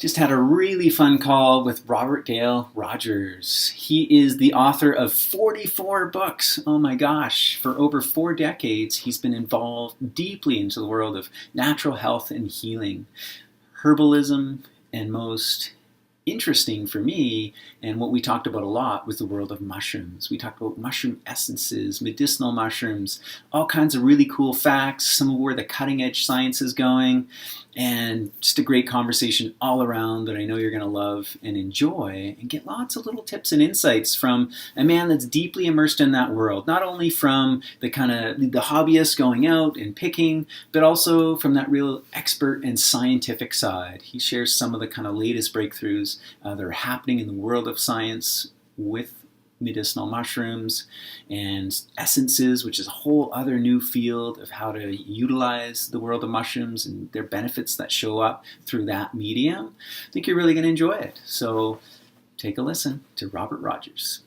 Just had a really fun call with Robert Dale Rogers. He is the author of 44 books. Oh my gosh. For over 4 decades, he's been involved deeply into the world of natural health and healing, herbalism, and most interesting for me, and what we talked about a lot, was the world of mushrooms. We talked about mushroom essences, medicinal mushrooms, all kinds of really cool facts, some of where the cutting edge science is going, and just a great conversation all around that I know you're going to love and enjoy, and get lots of little tips and insights from a man that's deeply immersed in that world, not only from the kind of the hobbyist going out and picking, but also from that real expert and scientific side. He shares some of the kind of latest breakthroughs that are happening in the world of science with medicinal mushrooms and essences, which is a whole other new field of how to utilize the world of mushrooms and their benefits that show up through that medium. I think you're really going to enjoy it. So take a listen to Robert Rogers.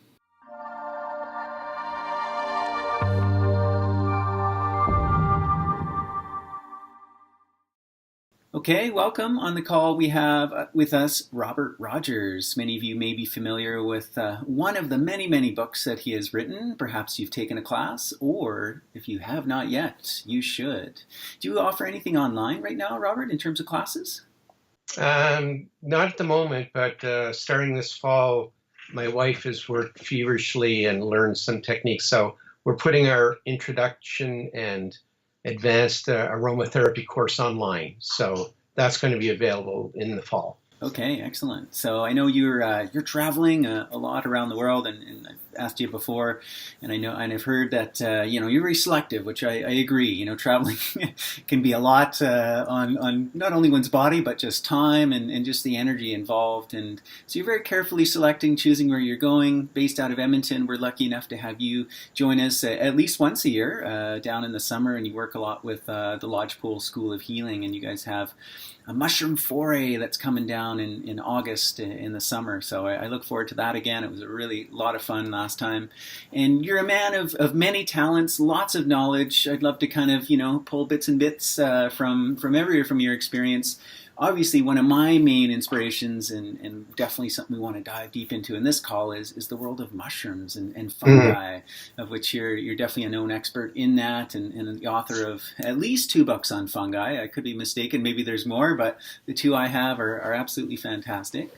Okay, welcome. On the call we have with us Robert Rogers. Many of you may be familiar with one of the many, many books that he has written. Perhaps you've taken a class, or if you have not yet, you should. Do you offer anything online right now, Robert, in terms of classes? Not at the moment, but starting this fall, my wife has worked feverishly and learned some techniques. So we're putting our introduction and advanced aromatherapy course online. So that's going to be available in the fall. Okay, excellent. So I know you're traveling a lot around the world, and I've asked you before, and I know, and I've heard that you're very selective, which I agree. Traveling can be a lot on not only one's body but just time and just the energy involved. And so you're very carefully selecting, choosing where you're going. Based out of Edmonton, we're lucky enough to have you join us at least once a year down in the summer, and you work a lot with the Lodgepool School of Healing, and you guys have a mushroom foray that's coming down in August in the summer. So I look forward to that again. It was a really lot of fun last time. And you're a man of many talents, lots of knowledge. I'd love to kind of, pull bits and bits from your experience. Obviously, one of my main inspirations, and definitely something we want to dive deep into in this call, is the world of mushrooms and fungi, of which you're definitely a known expert in that, and the author of at least 2 books on fungi. I could be mistaken, maybe there's more, but the 2 I have are absolutely fantastic.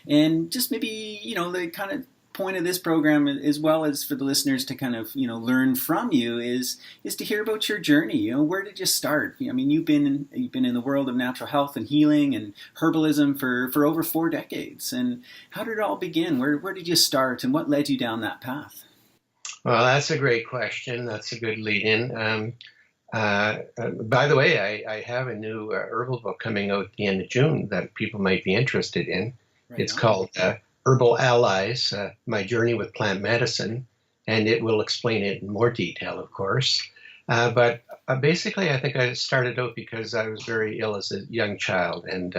And just maybe, the kind of point of this program, as well as for the listeners to kind of learn from you, is to hear about your journey. Where did you start? I mean, you've been in the world of natural health and healing and herbalism for over 4 decades. And how did it all begin? Where did you start, and what led you down that path? Well, that's a great question. That's a good lead-in. By the way, I have a new herbal book coming out at the end of June that people might be interested in. Right. It's called Herbal Allies, My Journey with Plant Medicine, and it will explain it in more detail, of course. But basically, I think I started out because I was very ill as a young child, and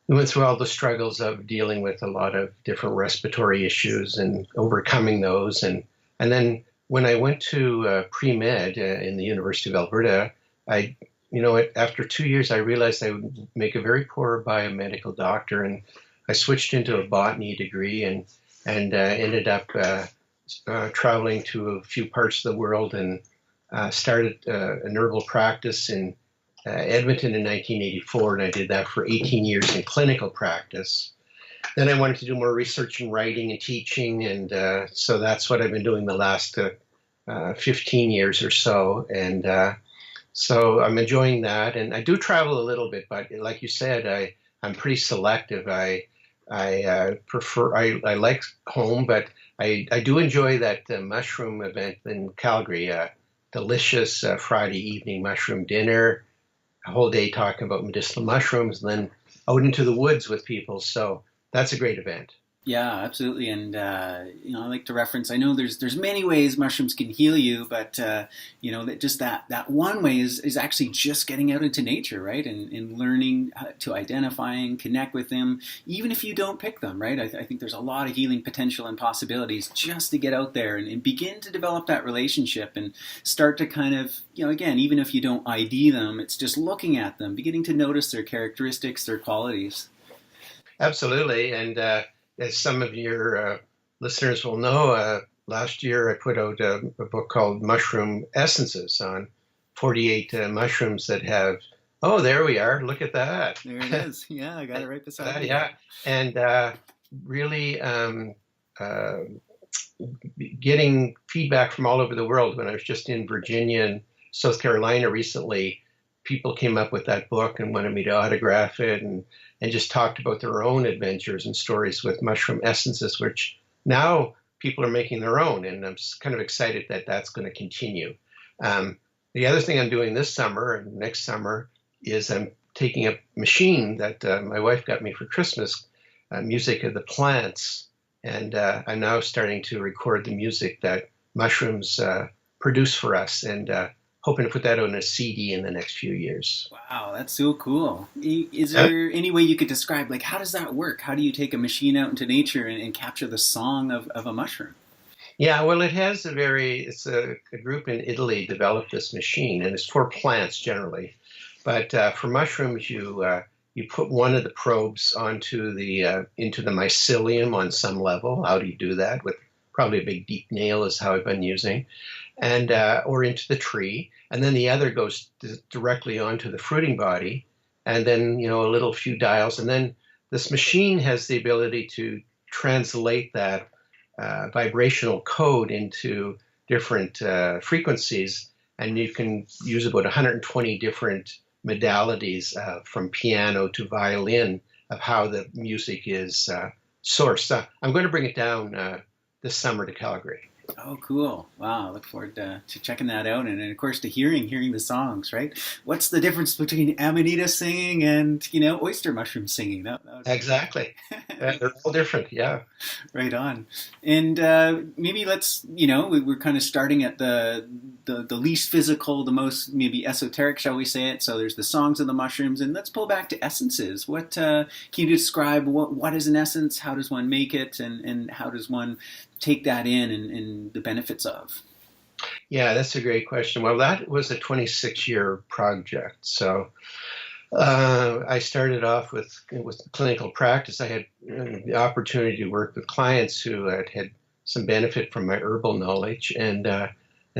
we went through all the struggles of dealing with a lot of different respiratory issues and overcoming those. And then when I went to pre-med in the University of Alberta, after 2 years, I realized I would make a very poor biomedical doctor, and I switched into a botany degree and ended up traveling to a few parts of the world, and started an herbal practice in Edmonton in 1984, and I did that for 18 years in clinical practice. Then I wanted to do more research and writing and teaching, and so that's what I've been doing the last 15 years or so, and so I'm enjoying that. And I do travel a little bit, but like you said, I'm pretty selective. I like home, but I do enjoy that mushroom event in Calgary, delicious Friday evening mushroom dinner, a whole day talking about medicinal mushrooms, and then out into the woods with people. So that's a great event. Yeah, absolutely. And I like to reference. I know there's many ways mushrooms can heal you, but that just that one way is actually just getting out into nature, right? And learning how to identify and connect with them, even if you don't pick them, right? I think there's a lot of healing potential and possibilities just to get out there and begin to develop that relationship and start to kind of, again, even if you don't ID them, it's just looking at them, beginning to notice their characteristics, their qualities. Absolutely. And as some of your listeners will know, last year I put out a book called Mushroom Essences on 48 mushrooms that have, oh, there we are. Look at that. There it is. Yeah, I got it right beside me. Yeah. And really uh, getting feedback from all over the world. When I was just in Virginia and South Carolina recently, people came up with that book and wanted me to autograph it and just talked about their own adventures and stories with mushroom essences, which now people are making their own. And I'm kind of excited that that's going to continue. The other thing I'm doing this summer and next summer is I'm taking a machine that my wife got me for Christmas, Music of the Plants. And I'm now starting to record the music that mushrooms produce for us, and hoping to put that on a CD in the next few years. Wow, that's so cool. Is there any way you could describe, like, how does that work? How do you take a machine out into nature and capture the song of a mushroom? Yeah, well, it's a group in Italy developed this machine, and it's for plants generally. But for mushrooms, you put one of the probes onto into the mycelium on some level. How do you do that? With probably a big deep nail is how I've been using, and or into the tree, and then the other goes directly onto the fruiting body, and then a little few dials, and then this machine has the ability to translate that vibrational code into different frequencies, and you can use about 120 different modalities from piano to violin of how the music is sourced. I'm going to bring it down this summer to Calgary. Oh, cool. Wow, I look forward to checking that out. And of course, to hearing the songs, right? What's the difference between Amanita singing and, oyster mushroom singing? That was Exactly. They're all different, yeah. Right on. And maybe let's, we're kind of starting at the least physical, the most maybe esoteric, shall we say it. So there's the songs of the mushrooms, and let's pull back to essences. What can you describe? What is an essence? How does one make it? And how does one take that in and the benefits of? Yeah, that's a great question. Well, that was a 26-year project. So I started off with clinical practice. I had the opportunity to work with clients who had some benefit from my herbal knowledge, and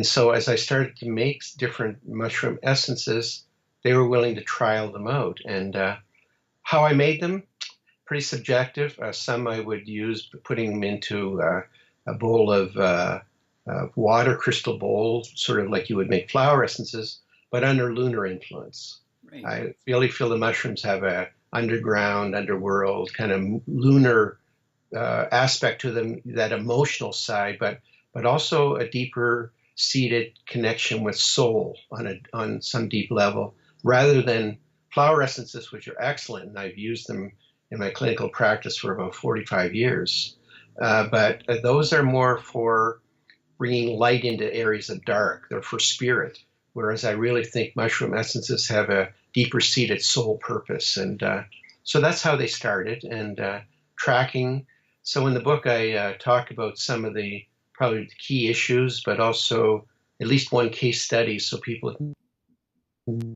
so as I started to make different mushroom essences, they were willing to trial them out. And how I made them, pretty subjective. Some I would use putting them into a bowl of water, crystal bowl, sort of like you would make flower essences, but under lunar influence. Right. I really feel the mushrooms have a underworld, kind of lunar aspect to them, that emotional side, but also a deeper seated connection with soul on some deep level, rather than flower essences, which are excellent, and I've used them in my clinical practice for about 45 years. But those are more for bringing light into areas of dark. They're for spirit, whereas I really think mushroom essences have a deeper seated soul purpose. And so that's how they started, and tracking. So in the book, I talk about some of the probably the key issues, but also at least one case study so people can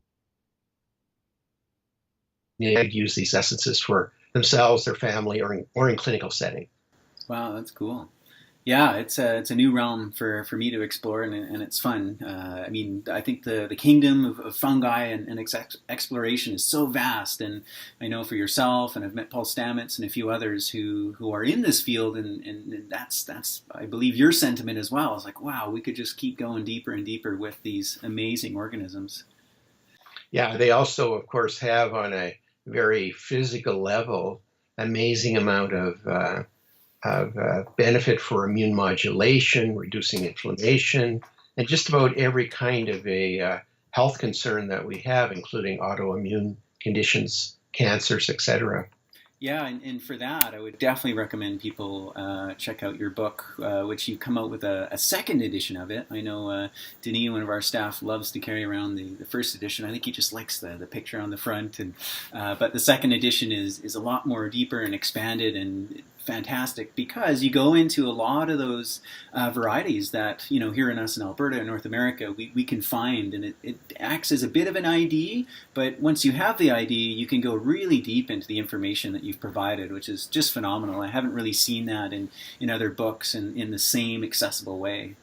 use these essences for themselves, their family, or in clinical setting. Wow, that's cool. Yeah, it's a new realm for me to explore, and it's fun. I think the kingdom of fungi and exploration is so vast, and I know for yourself, and I've met Paul Stamets and a few others who are in this field, and that's I believe your sentiment as well. It's like, wow, we could just keep going deeper and deeper with these amazing organisms. Yeah, they also, of course, have on a very physical level amazing amount of benefit for immune modulation, reducing inflammation, and just about every kind of a health concern that we have, including autoimmune conditions, cancers, etc. Yeah, and for that, I would definitely recommend people check out your book, which you come out with a second edition of it. I know Denis, one of our staff, loves to carry around the first edition. I think he just likes the picture on the front, and but the second edition is a lot more deeper and expanded and fantastic because you go into a lot of those varieties that here in us in Alberta and North America we can find, and it acts as a bit of an ID. But once you have the ID, you can go really deep into the information that you've provided, which is just phenomenal. I haven't really seen that in other books in the same accessible way.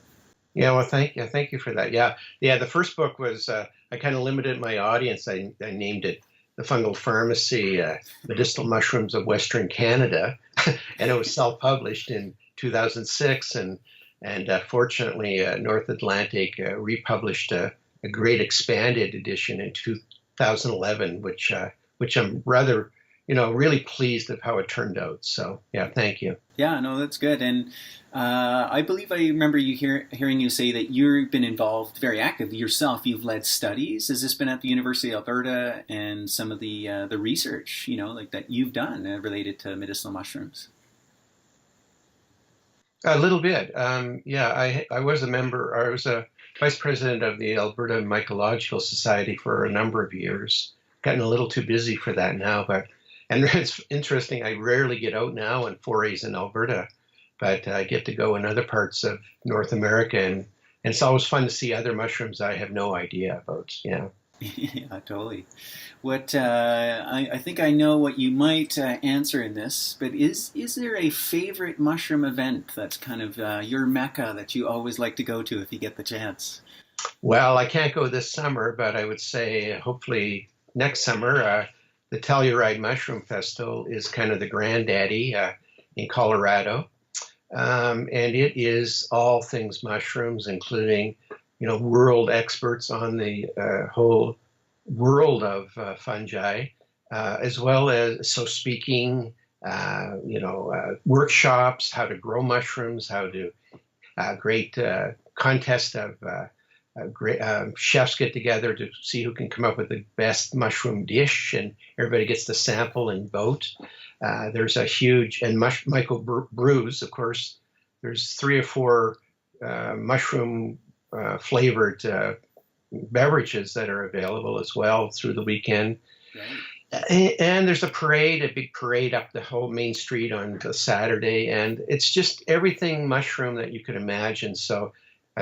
Yeah, well, thank you for that. Yeah, yeah. The first book was I kind of limited my audience. I named it "The Fungal Pharmacy: Medicinal Mushrooms of Western Canada," and it was self-published in 2006. And fortunately, North Atlantic republished a great expanded edition in 2011, which I'm rather really pleased of how it turned out. So yeah, thank you. Yeah, no, that's good. And I believe I remember hearing you say that you've been involved very actively yourself. You've led studies. Has this been at the University of Alberta and some of the research, like that you've done related to medicinal mushrooms? A little bit. Yeah, I was a member. I was a vice president of the Alberta Mycological Society for a number of years. Gotten a little too busy for that now, but and it's interesting. I rarely get out now on forays in Alberta, but I get to go in other parts of North America, and it's always fun to see other mushrooms I have no idea about. Yeah. Yeah, totally. What I think I know what you might answer in this, but is there a favorite mushroom event that's kind of your mecca that you always like to go to if you get the chance? Well, I can't go this summer, but I would say hopefully next summer. The Telluride Mushroom Festival is kind of the granddaddy in Colorado. And it is all things mushrooms, including, world experts on the whole world of fungi, as well as speaking, workshops, how to grow mushrooms, how to great contest of great chefs get together to see who can come up with the best mushroom dish, and everybody gets to sample and vote. There's a huge and Michael brews, of course. There's 3 or 4 mushroom flavored beverages that are available as well through the weekend. Right. And there's a big parade up the whole main street on the Saturday, and it's just everything mushroom that you could imagine. So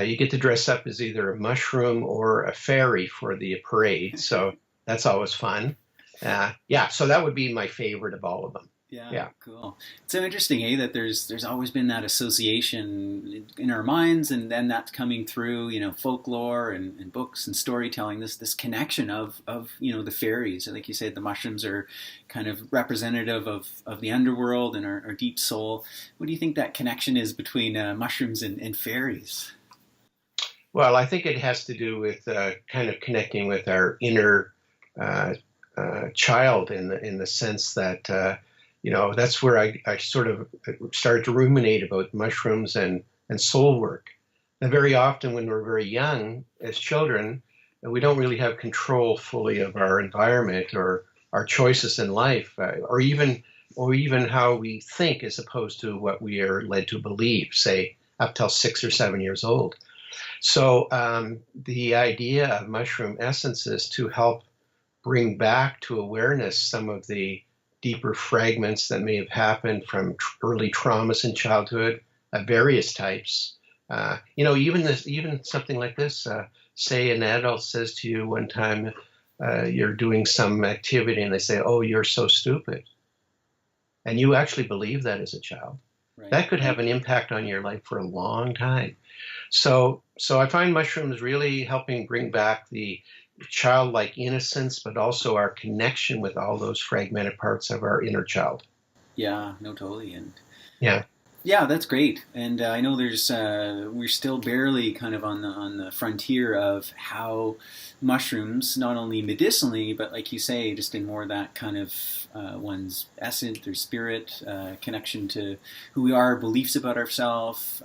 you get to dress up as either a mushroom or a fairy for the parade. So that's always fun. Yeah, so that would be my favorite of all of them. Yeah, cool. It's so interesting, that there's always been that association in our minds, and then that's coming through, folklore and books and storytelling. This connection of the fairies. Like you said, the mushrooms are kind of representative of the underworld and our deep soul. What do you think that connection is between mushrooms and fairies? Well, I think it has to do with kind of connecting with our inner child in the sense that. That's where I sort of started to ruminate about mushrooms and soul work. And very often when we're very young, as children, we don't really have control fully of our environment or our choices in life, or even how we think as opposed to what we are led to believe, say, up till 6 or 7 years old. So the idea of mushroom essences to help bring back to awareness some of the deeper fragments that may have happened from early traumas in childhood of various types. Even something like this. Say an adult says to you one time, you're doing some activity, and they say, "Oh, you're so stupid," and you actually believe that as a child. Right. That could have an impact on your life for a long time. So I find mushrooms really helping bring back the childlike innocence, but also our connection with all those fragmented parts of our inner child. Yeah, no, totally. And yeah, that's great. And I know we're still barely kind of on the frontier of how mushrooms, not only medicinally, but like you say, just in more that kind of one's essence, their spirit, connection to who we are, beliefs about ourselves,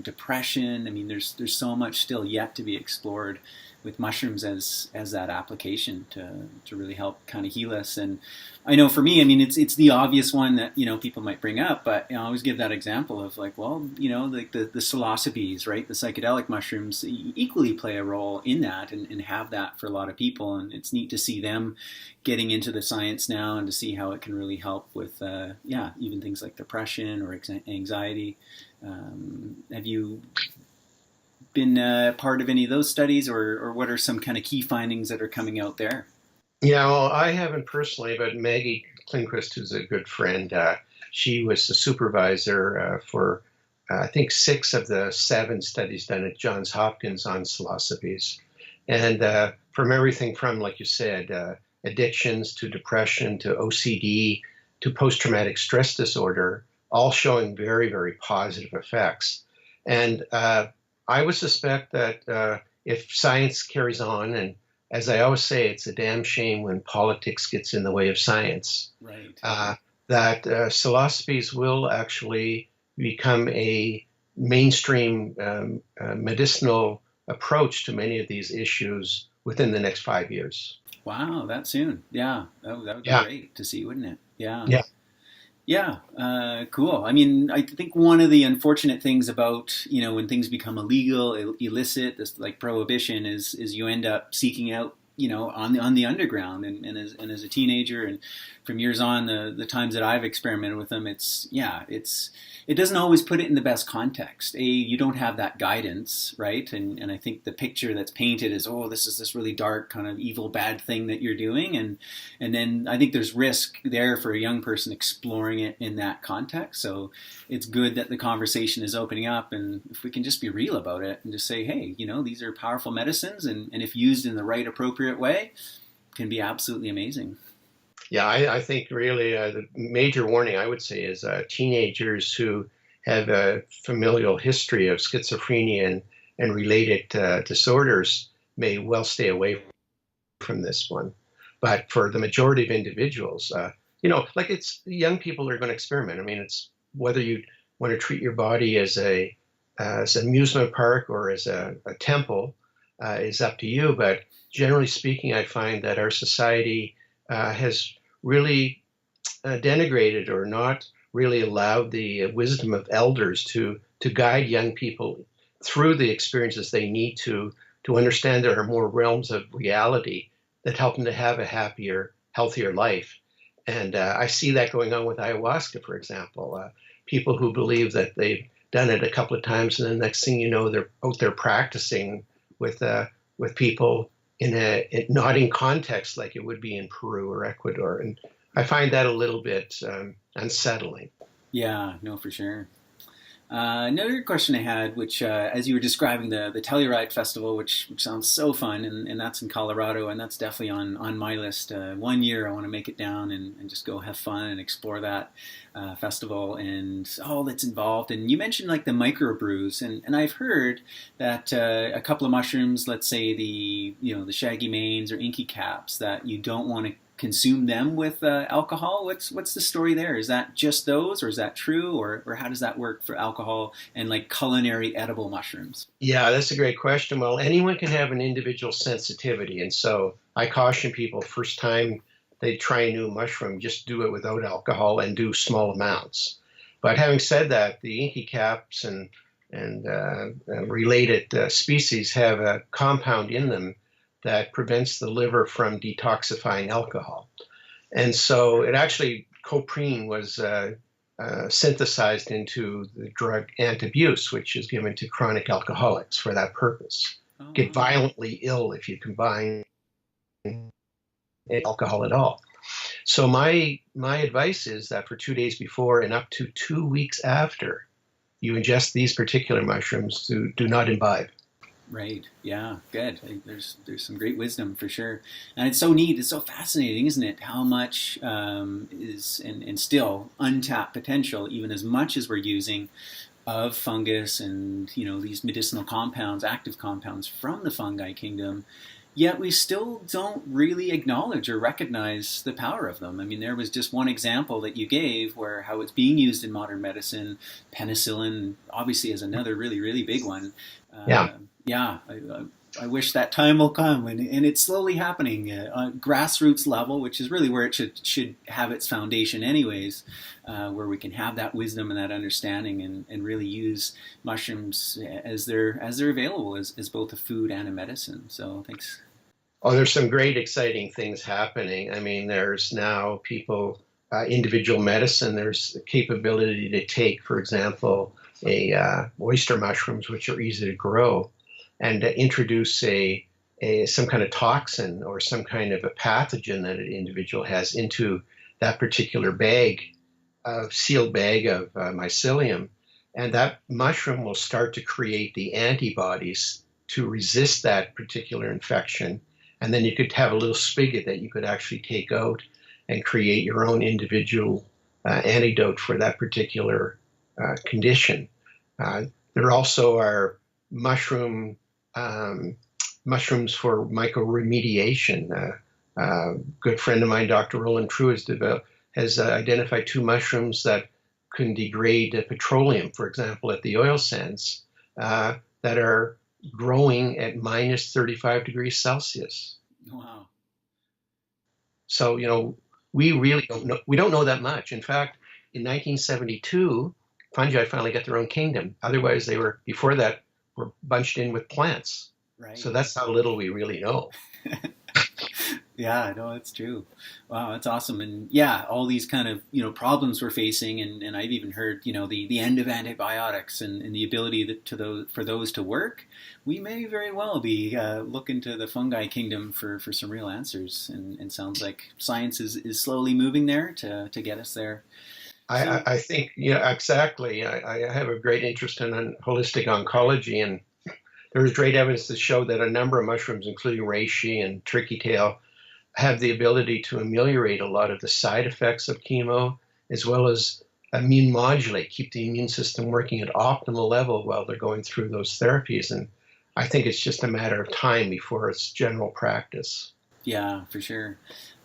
depression. I mean, there's so much still yet to be explored. with mushrooms as that application to really help kind of heal us. And I know for me, I mean, it's the obvious one that, you know, people might bring up, but I always give that example of like, well, you know, like the psilocybes, right? The psychedelic mushrooms equally play a role in that, and have that for a lot of people. And it's neat to see them getting into the science now and to see how it can really help with, even things like depression or anxiety. Have you been part of any of those studies, or what are some kind of key findings that are coming out there? Yeah, well, I haven't personally, but Maggie Klinquist, who's a good friend, she was the supervisor for, I think, 6 of the 7 studies done at Johns Hopkins on psilocybes. And from everything from, like you said, addictions to depression to OCD to post-traumatic stress disorder, all showing very, very positive effects. And I would suspect that if science carries on, and as I always say, it's a damn shame when politics gets in the way of science, Right. that psilocybes will actually become a mainstream medicinal approach to many of these issues within the next 5 years. Wow, that soon. Yeah, that would be Yeah, great to see, wouldn't it? Yeah. yeah, Yeah, cool. I mean, I think one of the unfortunate things about, you know, when things become illegal, illicit, this like prohibition is you end up seeking out, you know, on the underground, and as a teenager and from years on, the times that I've experimented with them, it doesn't always put it in the best context. You don't have that guidance, right? And I think the picture that's painted is, oh, this is this really dark kind of evil bad thing that you're doing, and then I think there's risk there for a young person exploring it in that context. So it's good that the conversation is opening up, and if we can just be real about it and just say, hey, you know, these are powerful medicines, and if used in the right appropriate way, can be absolutely amazing. yeah. I think really the major warning I would say is teenagers who have a familial history of schizophrenia and related disorders may well stay away from this one. But for the majority of individuals, like it's young people are going to experiment. I mean, it's whether you want to treat your body as an amusement park or as a temple is up to you. But generally speaking, I find that our society has really denigrated or not really allowed the wisdom of elders to guide young people through the experiences they need to understand there are more realms of reality that help them to have a happier, healthier life. And I see that going on with ayahuasca, for example. People who believe that they've done it a couple of times, and the next thing you know, they're out there practicing with people not in context like it would be in Peru or Ecuador. And I find that a little bit unsettling. Yeah, no, for sure. Another question I had, which as you were describing the Telluride Festival, which sounds so fun, and that's in Colorado, and that's definitely on my list. One year I want to make it down and just go have fun and explore that festival and all that's involved. And you mentioned like the microbrews, and I've heard that a couple of mushrooms, let's say the shaggy manes or inky caps, that you don't want to consume them with alcohol. What's the story there? Is that just those, or is that true, or how does that work for alcohol and like culinary edible mushrooms? Yeah, that's a great question. Well, anyone can have an individual sensitivity, and so I caution people first time they try a new mushroom, just do it without alcohol and do small amounts. But having said that, the inky caps and related species have a compound in them that prevents the liver from detoxifying alcohol. And so it actually, coprine was synthesized into the drug antabuse, which is given to chronic alcoholics for that purpose. Oh, Get wow. violently ill if you combine alcohol at all. So my advice is that for 2 days before and up to 2 weeks after you ingest these particular mushrooms, do not imbibe. Right. Yeah. Good. There's some great wisdom for sure, and it's so neat. It's so fascinating, isn't it? How much is and still untapped potential, even as much as we're using of fungus and these medicinal compounds, active compounds from the fungi kingdom. Yet we still don't really acknowledge or recognize the power of them. I mean, there was just one example that you gave where how it's being used in modern medicine. Penicillin, obviously, is another really, really big one. Yeah. Yeah, I wish that time will come, and it's slowly happening on grassroots level, which is really where it should have its foundation, anyways, where we can have that wisdom and that understanding, and really use mushrooms as they're available as both a food and a medicine. So thanks. Oh, there's some great, exciting things happening. I mean, there's now people, individual medicine. There's the capability to take, for example, oyster mushrooms, which are easy to grow, and introduce some kind of toxin or some kind of a pathogen that an individual has into that particular bag, sealed bag of mycelium, and that mushroom will start to create the antibodies to resist that particular infection. And then you could have a little spigot that you could actually take out and create your own individual antidote for that particular condition. There also are mushrooms for mycoremediation. A good friend of mine, Dr. Roland True, has identified 2 mushrooms that can degrade petroleum, for example, at the oil sands, that are growing at minus 35 degrees Celsius. Wow. So, we really don't know. We don't know that much. In fact, in 1972, fungi finally got their own kingdom. Otherwise, before that, were bunched in with plants. Right. So that's how little we really know. Yeah, no, it's true. Wow, that's awesome. And yeah, all these kind of, problems we're facing, and I've even heard, the end of antibiotics and the ability for those to work. We may very well be looking to the fungi kingdom for some real answers, and sounds like science is slowly moving there to get us there. I think, exactly. I have a great interest in holistic oncology, and there's great evidence to show that a number of mushrooms, including reishi and turkey tail, have the ability to ameliorate a lot of the side effects of chemo, as well as immune modulate, keep the immune system working at optimal level while they're going through those therapies. And I think it's just a matter of time before it's general practice. Yeah, for sure.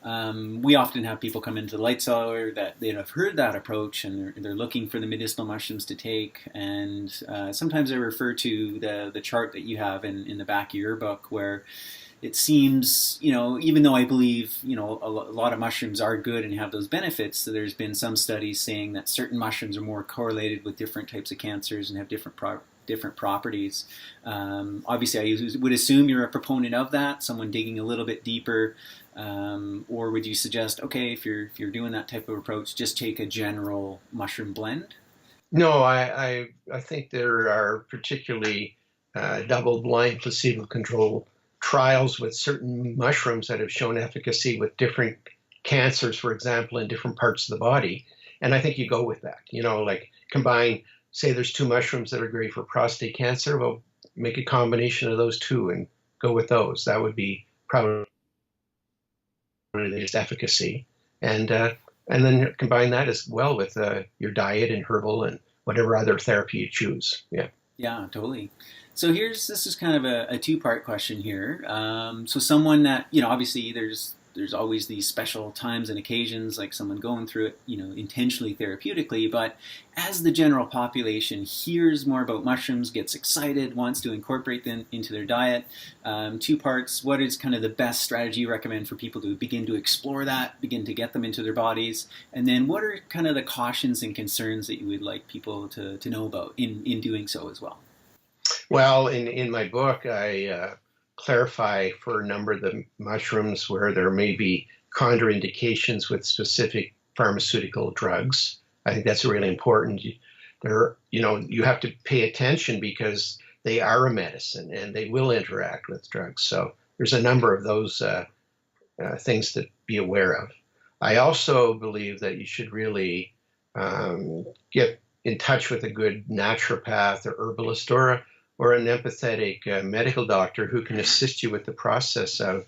We often have people come into the Light Cellar that they have heard that approach, and they're looking for the medicinal mushrooms to take. And sometimes I refer to the chart that you have in the back of your book, where it seems, even though I believe, a lot of mushrooms are good and have those benefits, so there's been some studies saying that certain mushrooms are more correlated with different types of cancers and have different properties. Obviously, I would assume you're a proponent of that, someone digging a little bit deeper, or would you suggest, okay, if you're doing that type of approach, just take a general mushroom blend? No, I think there are particularly double-blind, placebo-controlled trials with certain mushrooms that have shown efficacy with different cancers, for example, in different parts of the body. And I think you go with that, like combine, say there's 2 mushrooms that are great for prostate cancer. Well, make a combination of those 2 and go with those. That would be probably the latest efficacy. And then combine that as well with your diet and herbal and whatever other therapy you choose. Yeah. Yeah, totally. So this is kind of a 2-part question here. So someone that, obviously there's always these special times and occasions, like someone going through it, intentionally therapeutically, but as the general population hears more about mushrooms, gets excited, wants to incorporate them into their diet, 2 parts, what is kind of the best strategy you recommend for people to begin to explore that, begin to get them into their bodies, and then what are kind of the cautions and concerns that you would like people to know about in doing so as well? Well, in my book, I clarify for a number of the mushrooms where there may be contraindications with specific pharmaceutical drugs. I think that's really important. You have to pay attention because they are a medicine and they will interact with drugs. So there's a number of those things to be aware of. I also believe that you should really get in touch with a good naturopath or herbalist or an empathetic medical doctor who can assist you with the process of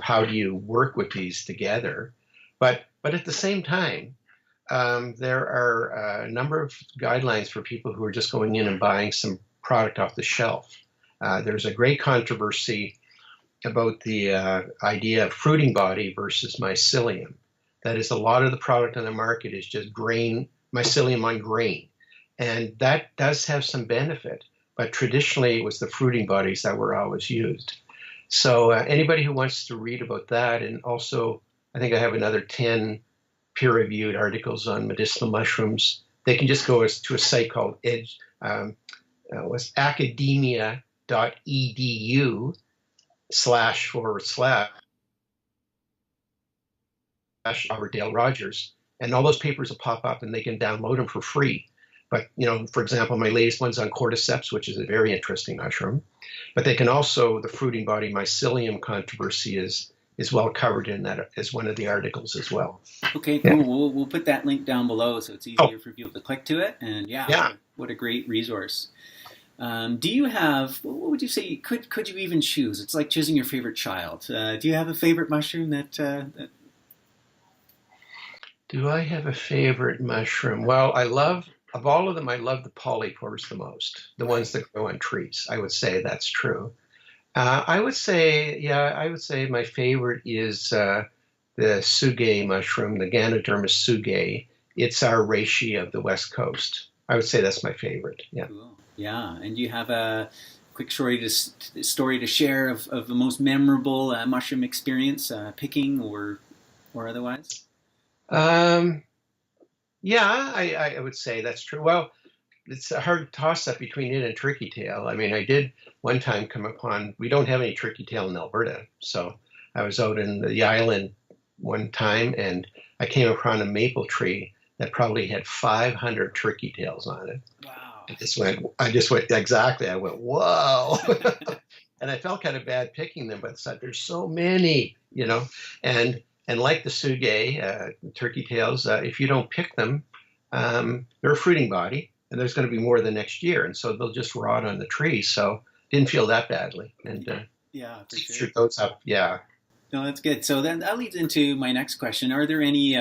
how do you work with these together. But at the same time, there are a number of guidelines for people who are just going in and buying some product off the shelf. There's a great controversy about the idea of fruiting body versus mycelium. That is, a lot of the product on the market is just grain, mycelium on grain. And that does have some benefit. but traditionally it was the fruiting bodies that were always used. So anybody who wants to read about that, and also I think I have another 10 peer-reviewed articles on medicinal mushrooms, they can just go to a site called academia.edu// Robert Dale Rogers, and all those papers will pop up and they can download them for free. But, for example, my latest one's on cordyceps, which is a very interesting mushroom. But they can also, the fruiting body mycelium controversy is well covered in that as one of the articles as well. Okay, cool. Yeah. We'll put that link down below so it's easier for people to click to it. And yeah. What a great resource. Do you have, what would you say, could you even choose? It's like choosing your favorite child. Do you have a favorite mushroom that Do I have a favorite mushroom? Well, of all of them, I love the polypores the most, the ones that grow on trees. I would say that's true. I would say my favorite is the tsugae mushroom, the Ganoderma tsugae. It's our reishi of the West Coast. I would say that's my favorite. Yeah. Cool. Yeah. And do you have a quick story to share of the most memorable mushroom experience, picking or otherwise? Yeah, I would say that's true. Well, it's a hard toss-up between it and turkey tail. I mean, I did one time come upon, we don't have any turkey tail in Alberta, so I was out in the island one time and I came upon a maple tree that probably had 500 turkey tails on it. Wow. I just went, exactly, I went, whoa. And I felt kind of bad picking them, but I thought there's so many, and like the tsugae, turkey tails, if you don't pick them, they're a fruiting body, and there's going to be more the next year, and so they'll just rot on the tree. So didn't feel that badly, and for sure. Shoot those up. Yeah. No, that's good. So then that leads into my next question: are there any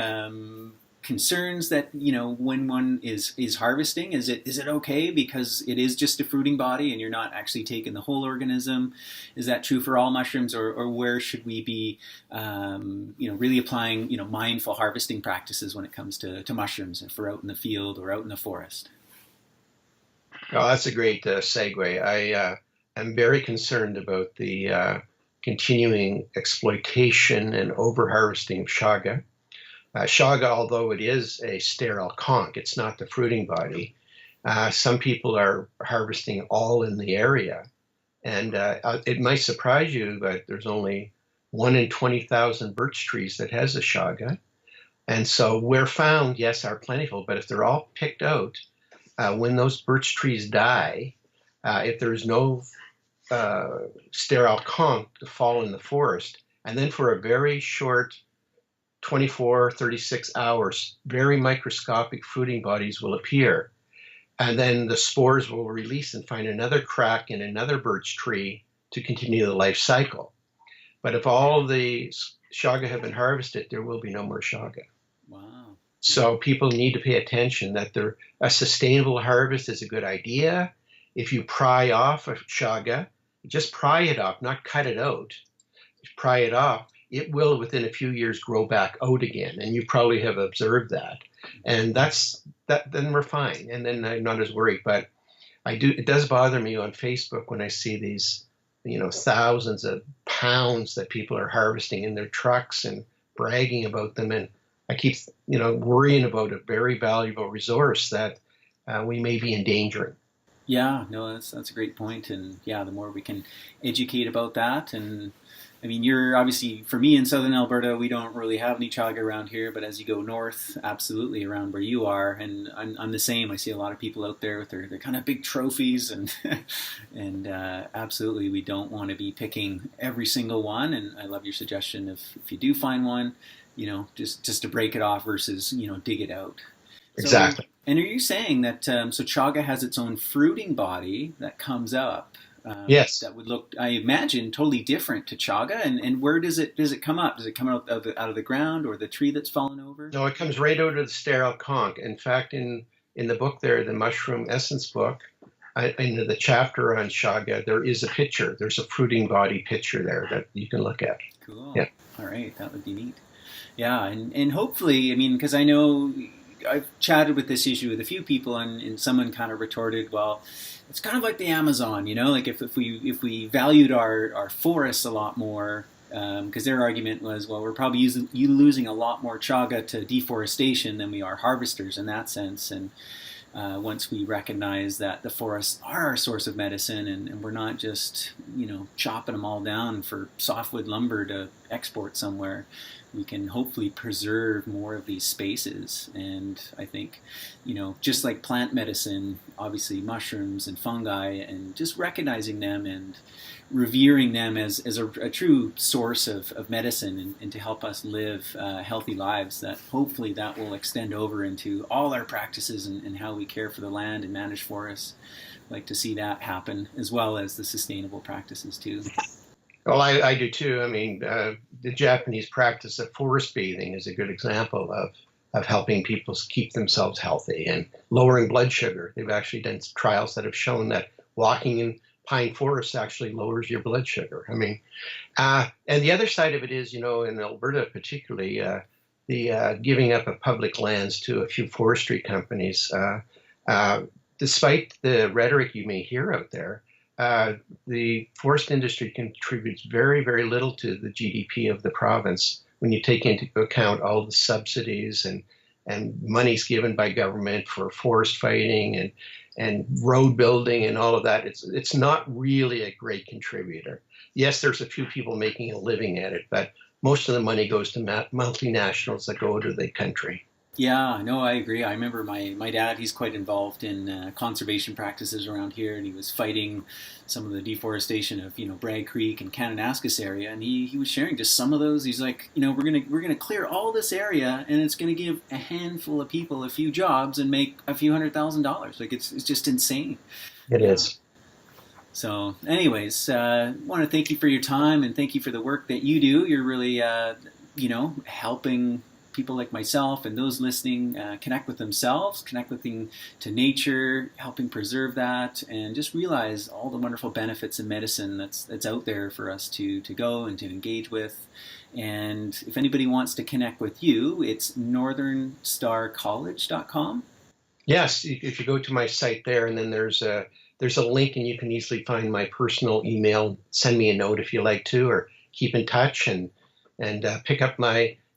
concerns that when one is harvesting? Is it okay because it is just a fruiting body and you're not actually taking the whole organism? Is that true for all mushrooms, or where should we be really applying mindful harvesting practices when it comes to mushrooms if we're out in the field or out in the forest? Oh, that's a great segue. I am very concerned about the continuing exploitation and overharvesting of chaga. Chaga, although it is a sterile conch, it's not the fruiting body. Some people are harvesting all in the area. And it might surprise you, but there's only 1 in 20,000 birch trees that has a chaga. And so where found, yes, are plentiful, but if they're all picked out, when those birch trees die, if there's no sterile conch to fall in the forest, and then for a very short 24, 36 hours, very microscopic fruiting bodies will appear. And then the spores will release and find another crack in another birch tree to continue the life cycle. But if all the chaga have been harvested, there will be no more chaga. Wow. So people need to pay attention that a sustainable harvest is a good idea. If you pry off a chaga, just pry it off, not cut it out. Pry it off. It will, within a few years, grow back out again, and you probably have observed that. And then we're fine, and then I'm not as worried. But it does bother me on Facebook when I see these, thousands of pounds that people are harvesting in their trucks and bragging about them, and I keep, worrying about a very valuable resource that we may be endangering. Yeah, no, that's a great point, and yeah, the more we can educate about that, and I mean, you're obviously, for me in southern Alberta, we don't really have any chaga around here, but as you go north, absolutely around where you are, and I'm the same. I see a lot of people out there with their kind of big trophies, and absolutely, we don't want to be picking every single one. And I love your suggestion if you do find one, just to break it off versus dig it out. Exactly. So, and are you saying that so chaga has its own fruiting body that comes up? Yes. That would look, I imagine, totally different to chaga. And where does it come up? Does it come out of the ground or the tree that's fallen over? No, it comes right out of the sterile conch. In fact, in the book there, the Mushroom Essence book, in the chapter on chaga, there is a picture. There's a fruiting body picture there that you can look at. Cool. Yeah. All right. That would be neat. Yeah. And hopefully, I mean, because I know I've chatted with this issue with a few people, and someone kind of retorted, well, it's kind of like the Amazon, like if we valued our forests a lot more, because their argument was, well, we're probably losing a lot more chaga to deforestation than we are harvesters in that sense. And once we recognize that the forests are our source of medicine, and we're not just chopping them all down for softwood lumber to export somewhere, we can hopefully preserve more of these spaces. And I think, just like plant medicine, obviously mushrooms and fungi, and just recognizing them and revering them as a true source of medicine, and to help us live healthy lives, that hopefully that will extend over into all our practices and how we care for the land and manage forests. I'd like to see that happen, as well as the sustainable practices too. Well, I do too. I mean, the Japanese practice of forest bathing is a good example of helping people keep themselves healthy and lowering blood sugar. They've actually done trials that have shown that walking in pine forests actually lowers your blood sugar. I mean, and the other side of it is, in Alberta particularly, the giving up of public lands to a few forestry companies. Despite the rhetoric you may hear out there, the forest industry contributes very, very little to the GDP of the province when you take into account all the subsidies and monies given by government for forest fighting and road building and all of that. It's not really a great contributor. Yes, there's a few people making a living at it, but most of the money goes to multinationals that go to the country. Yeah, no, I agree. I remember my dad, he's quite involved in conservation practices around here, and he was fighting some of the deforestation of, Bragg Creek and Kananaskis area, and he was sharing just some of those. He's like, we're gonna clear all this area, and it's gonna give a handful of people a few jobs and make a few $100,000. Like, it's just insane. It is. So anyways, I want to thank you for your time, and thank you for the work that you do. You're really, helping people like myself and those listening connect with themselves, to nature, helping preserve that, and just realize all the wonderful benefits of medicine that's out there for us to go and to engage with. And if anybody wants to connect with you, it's northernstarcollege.com. Yes, if you go to my site there, and then there's a link, and you can easily find my personal email. Send me a note if you like to, or keep in touch and pick up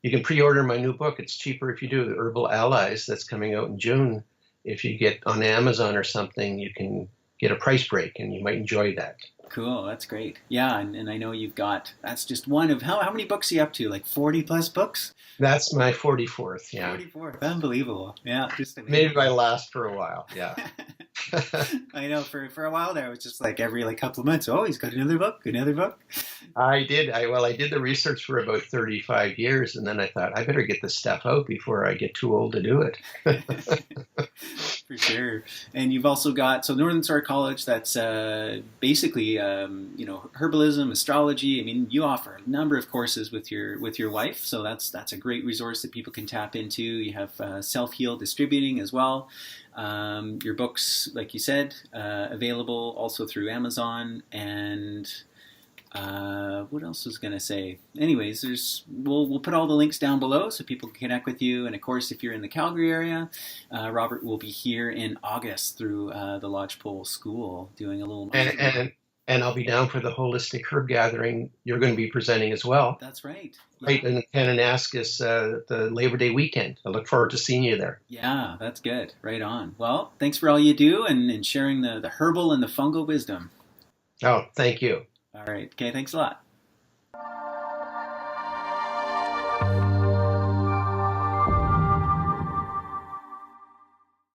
you can pre-order my new book. It's cheaper if you do, The Herbal Allies, that's coming out in June. If you get on Amazon or something, you can get a price break, and you might enjoy that. Cool, that's great. Yeah, and I know that's just one of, how many books are you up to? Like 40 plus books? That's my 44th, yeah. 44th, unbelievable. Yeah, just amazing. Maybe I last for a while, yeah. I know, for a while there, it was just like every couple of months, oh, he's got another book. I did the research for about 35 years, and then I thought, I better get this stuff out before I get too old to do it. For sure. And you've also got, Northern Star College, that's basically, herbalism, astrology. I mean, you offer a number of courses with your wife, so that's a great resource that people can tap into. You have self-heal distributing as well. Your books, like you said, available also through Amazon. And what else was going to say? Anyways, we'll put all the links down below so people can connect with you. And of course, if you're in the Calgary area, Robert will be here in August through the Lodgepole School doing a little. And I'll be down for the holistic herb gathering. You're going to be presenting as well. That's right. Yeah. Right in Kananaskis, the Labor Day weekend. I look forward to seeing you there. Yeah, that's good. Right on. Well, thanks for all you do and sharing the herbal and the fungal wisdom. Oh, thank you. All right. Okay, thanks a lot.